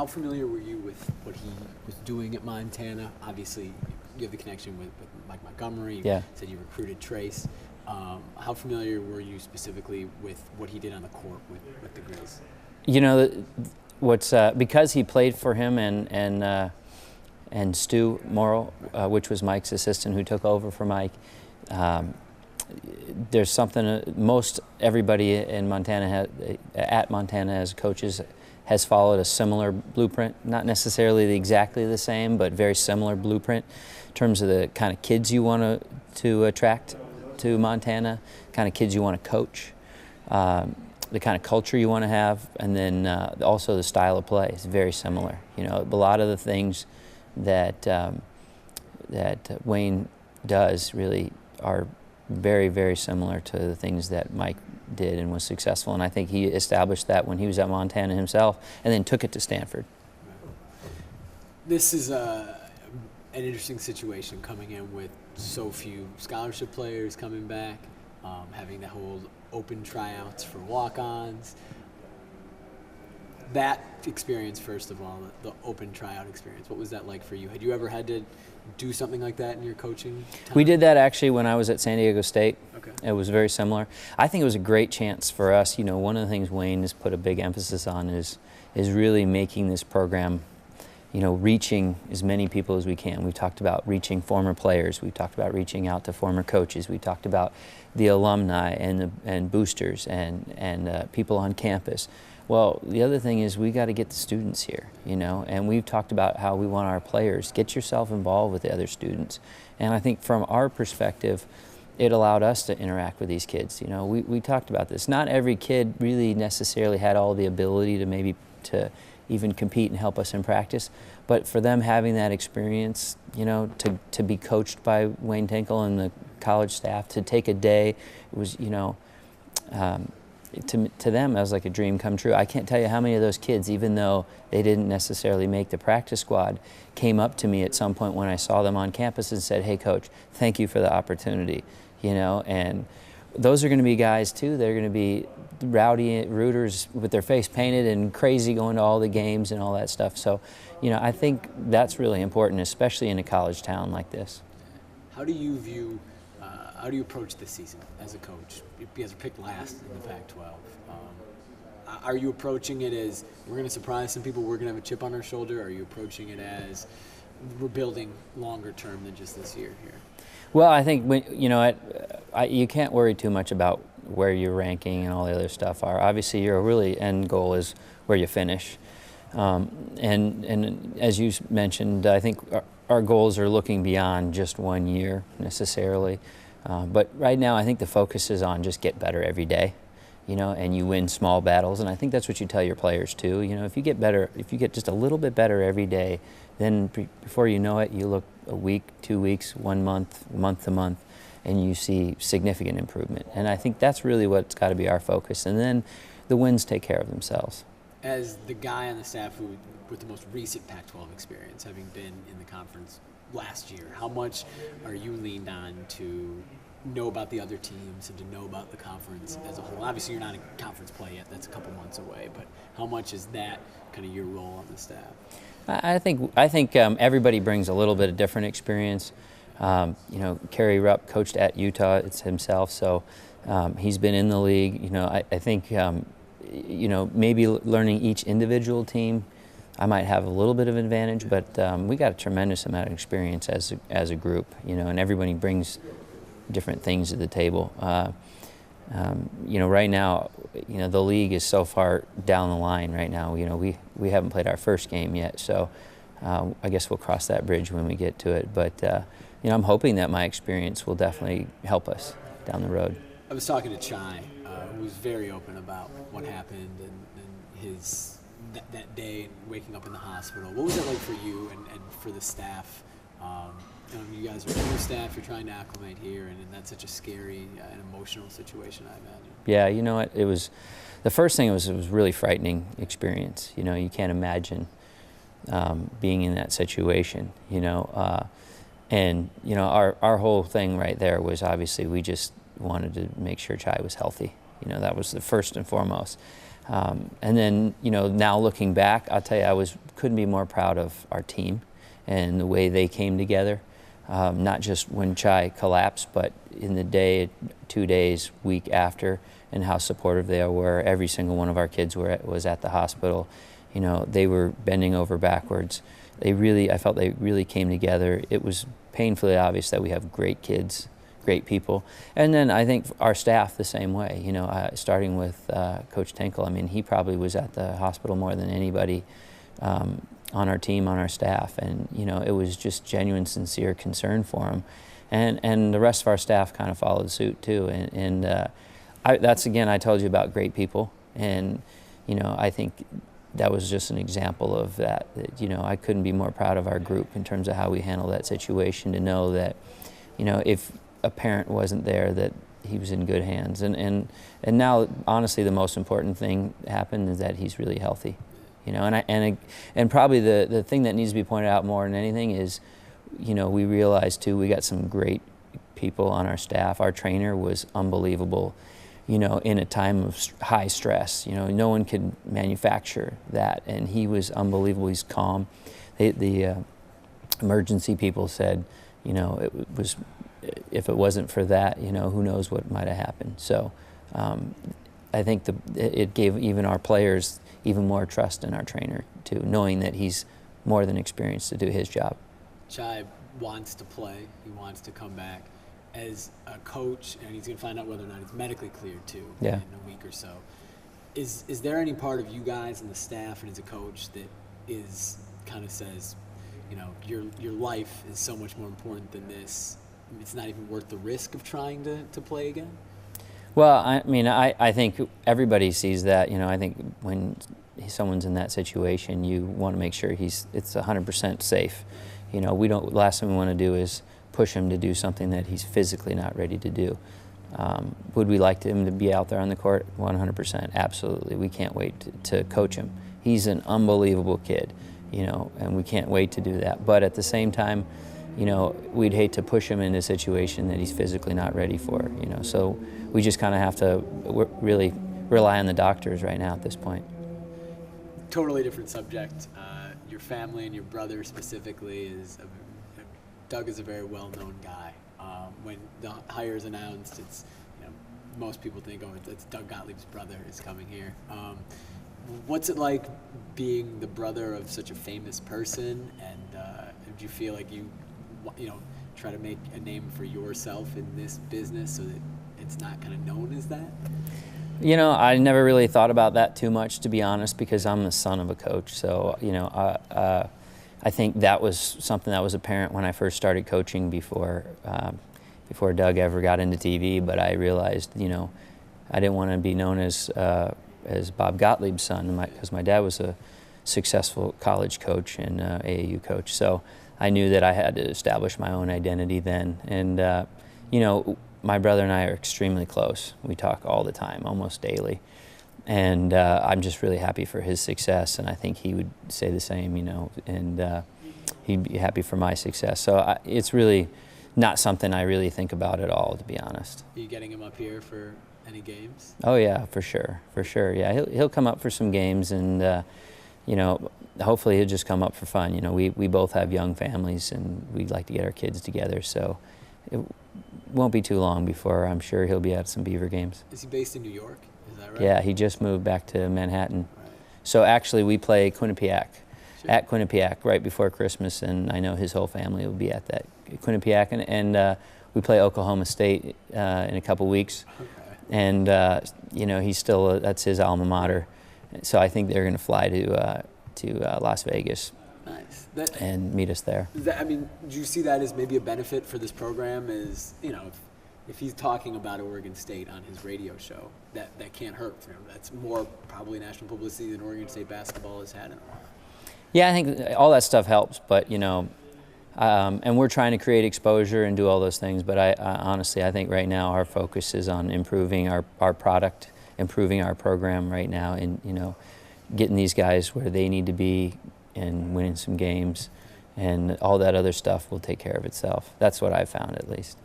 How familiar were you with what he was doing at Montana? Obviously, you have the connection with Mike Montgomery. You said you recruited Trace. How familiar were you specifically with what he did on the court with the Grizz? You know, because he played for him and Stu Morrill, which was Mike's assistant who took over for Mike. There's something most everybody in Montana at Montana as coaches has followed a similar blueprint, not necessarily exactly the same, but very similar blueprint in terms of the kind of kids you want to attract to Montana, kind of kids you want to coach, the kind of culture you want to have, and then also the style of play is very similar. You know, a lot of the things that Wayne does really are very, very similar to the things that Mike did and was successful. And I think he established that when he was at Montana himself and then took it to Stanford. This is an interesting situation coming in with so few scholarship players coming back, having to hold open tryouts for walk-ons. That experience, first of all, the open tryout experience, what was that like for you? Had you ever had to do something like that in your coaching time? We did that actually when I was at San Diego State. Okay. It was very similar. I think it was a great chance for us. You know, one of the things Wayne has put a big emphasis on is really making this program, you know, reaching as many people as we can. We've talked about reaching former players. We've talked about reaching out to former coaches. We talked about the alumni and boosters and people on campus. Well, the other thing is we got to get the students here, you know, and we've talked about how we want our players. Get yourself involved with the other students. And I think from our perspective, it allowed us to interact with these kids. You know, we talked about this. Not every kid really necessarily had all the ability to maybe to even compete and help us in practice, but for them having that experience, you know, to be coached by Wayne Tinkle and the college staff, to take a day, it was, you know, to them, it was like a dream come true. I can't tell you how many of those kids, even though they didn't necessarily make the practice squad, came up to me at some point when I saw them on campus and said, "Hey, Coach, thank you for the opportunity." You know, and those are going to be guys too. They're going to be rowdy rooters with their face painted and crazy going to all the games and all that stuff. So, you know, I think that's really important, especially in a college town like this. How do you view? How do you approach this season as a coach? You guys are picked last in the Pac-12. Are you approaching it as we're going to surprise some people, we're going to have a chip on our shoulder? Or are you approaching it as we're building longer term than just this year here? Well, I think you can't worry too much about where your ranking and all the other stuff are. Obviously, your really end goal is where you finish. And as you mentioned, I think our goals are looking beyond just 1 year necessarily. But right now, I think the focus is on just get better every day, you know, and you win small battles. And I think that's what you tell your players too. You know, if you get better, if you get just a little bit better every day, then before you know it, you look a week, 2 weeks, 1 month, month to month, and you see significant improvement. And I think that's really what's got to be our focus. And then the wins take care of themselves. As the guy on the staff who, with the most recent Pac-12 experience, having been in the conference last year, how much are you leaned on to know about the other teams and to know about the conference as a whole? Obviously, you're not in conference play yet. That's a couple months away. But how much is that kind of your role on the staff? I think everybody brings a little bit of different experience. You know, Kerry Rupp coached at Utah. It's himself, so he's been in the league. You know, I think you know, maybe learning each individual team, I might have a little bit of an advantage, but we got a tremendous amount of experience as a group, you know, and everybody brings different things to the table. You know, right now, you know, the league is so far down the line right now. You know, we haven't played our first game yet, so I guess we'll cross that bridge when we get to it. But you know, I'm hoping that my experience will definitely help us down the road. I was talking to Chai, who was very open about what happened and his that day and waking up in the hospital. What was it like for you and for the staff? You guys are new staff, you're trying to acclimate here, and that's such a scary and emotional situation, I imagine. Yeah, you know what, it was, the first thing it was really frightening experience. You know, you can't imagine being in that situation, you know. And, you know, our whole thing right there was obviously we just wanted to make sure Chai was healthy. You know, that was the first and foremost. And then, now looking back, I'll tell you, couldn't be more proud of our team and the way they came together. Not just when Chai collapsed, but in the day, 2 days, week after, and how supportive they were. Every single one of our kids was at the hospital. They were bending over backwards. I felt they really came together. It was painfully obvious that we have great kids, great people. And then I think our staff the same way, starting with Coach Tinkle. I mean, he probably was at the hospital more than anybody on our team, on our staff. And, it was just genuine, sincere concern for him. And the rest of our staff kind of followed suit too. That's, again, I told you about great people. And, I think that was just an example of that. I couldn't be more proud of our group in terms of how we handled that situation, to know that, if a parent wasn't there, that he was in good hands. And now, honestly, the most important thing happened is that he's really healthy. And probably the thing that needs to be pointed out more than anything is, we realized too, we got some great people on our staff. Our trainer was unbelievable, in a time of high stress. No one could manufacture that, and he was unbelievable. He's calm. The emergency people said, it was, if it wasn't for that, who knows what might have happened. So I think it gave even our players even more trust in our trainer too, knowing that he's more than experienced to do his job. Chai wants to play. He wants to come back. As a coach, and he's going to find out whether or not it's medically cleared too in a week or so. Is there any part of you guys and the staff and as a coach that is kind of says, your life is so much more important than this? It's not even worth the risk of trying to play again? Well, I think everybody sees that. I think when someone's in that situation, you want to make sure it's 100% safe. Last thing we want to do is push him to do something that he's physically not ready to do. Would we like him to be out there on the court? 100%, absolutely. We can't wait to coach him. He's an unbelievable kid, and we can't wait to do that. But at the same time, we'd hate to push him into a situation that he's physically not ready for, So we just kind of have to really rely on the doctors right now at this point. Totally different subject. Your family and your brother specifically Doug is a very well-known guy. When the hire is announced, it's most people think, it's Doug Gottlieb's brother is coming here. What's it like being the brother of such a famous person, and do you feel like you try to make a name for yourself in this business so that it's not kind of known as that? I never really thought about that too much, to be honest, because I'm the son of a coach. So, I think that was something that was apparent when I first started coaching before Doug ever got into TV. But I realized, I didn't want to be known as Bob Gottlieb's son, because my dad was a successful college coach and AAU coach. So I knew that I had to establish my own identity then. And, my brother and I are extremely close. We talk all the time, almost daily. And I'm just really happy for his success, and I think he would say the same, and he'd be happy for my success. So it's really not something I really think about at all, to be honest. Are you getting him up here for any games? Oh yeah, for sure. Yeah, he'll come up for some games, and hopefully he'll just come up for fun. We both have young families, and we'd like to get our kids together. So it won't be too long before I'm sure he'll be at some Beaver games. Is he based in New York? Is that right? Yeah, he just moved back to Manhattan. Right. So actually we play Quinnipiac, at Quinnipiac right before Christmas, and I know his whole family will be at that Quinnipiac, and we play Oklahoma State in a couple weeks. Okay. And he's still that's his alma mater, so I think they're going to fly to Las Vegas. Nice. And meet us there. Do you see that as maybe a benefit for this program? Is if he's talking about Oregon State on his radio show, that can't hurt for him. That's more probably national publicity than Oregon State basketball has had in a while. Yeah, I think all that stuff helps, but and we're trying to create exposure and do all those things. But I honestly, I think right now our focus is on improving our product, improving our program right now, and getting these guys where they need to be and winning some games, and all that other stuff will take care of itself. That's what I've found, at least.